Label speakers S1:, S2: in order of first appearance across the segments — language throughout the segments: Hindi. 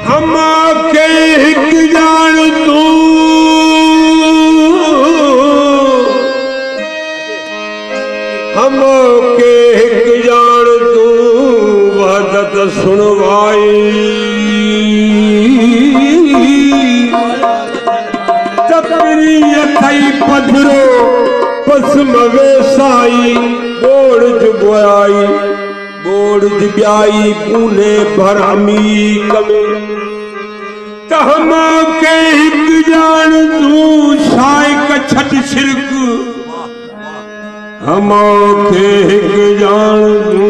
S1: हम के हिक जान तू हम के हिक जान तू वहदत सुनवाई तपरी अथई पधरो पसम वेसाई बोड़ जुबाई बोड़ जुबाई पूने भरामी कमे तहम के हिक जान तू साई कछट शिरक हम के हिक जान तू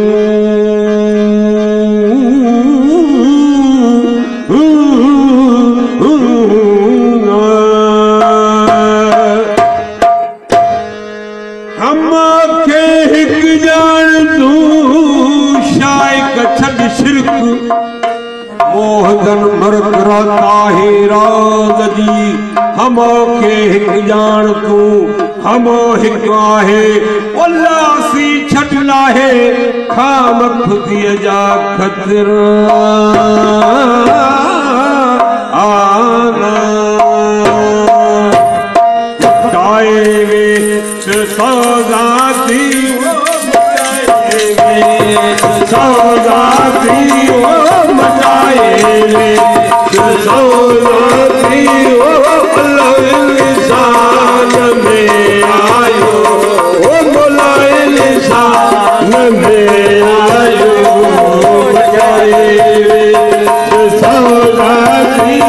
S1: हम के हिक जान तू साई कछट शिरक मोहदन मरक राता है राज जी हम के हिक जान तू हम हिक आहे उल्लासी छटना है खाम खुदिय जा खतर आना जाएंगे सौगाती सौगाती मचाएंगे सौगाती इंसान में आयो ओ बोला इंसान में आयो मचाएंगे सौगाती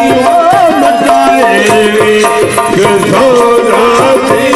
S1: मचाएंगे सौगाती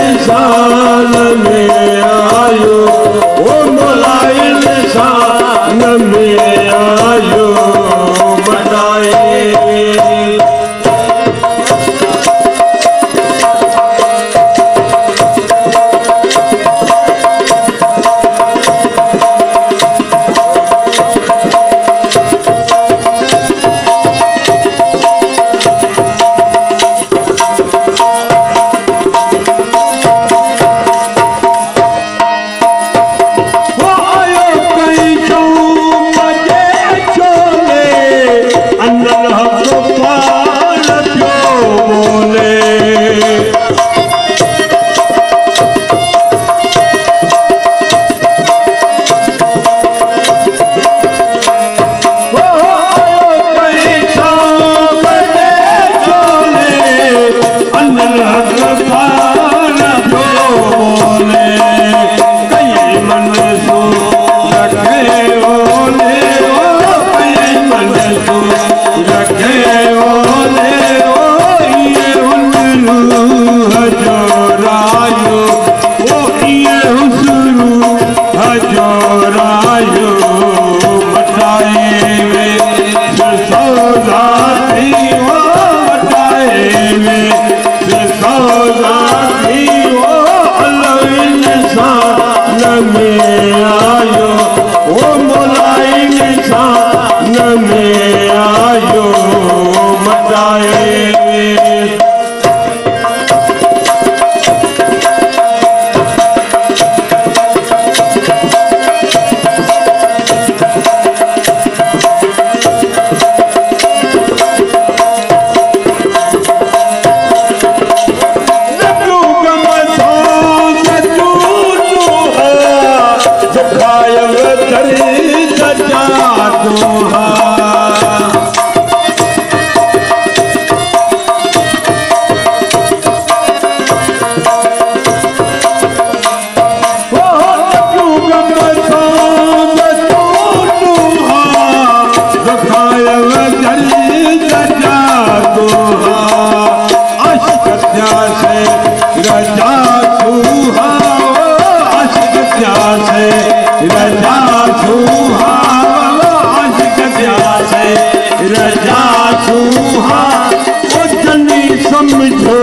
S1: इंसान में आयो ओ बोला इंसान में आयो मचाएंगे सुखायव तरी सजा दोहा समझो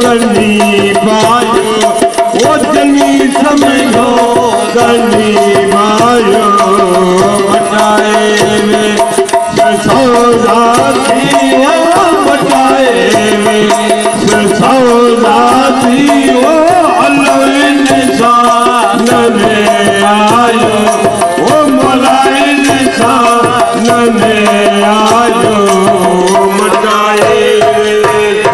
S1: गनी बायो ओ जनी समझो गनी बायो बटाए में सौदाती बटाए में सौदाती ओ अल्लाह निशान में आयो ओ मौलाए निशान में आयो मटाए मटाए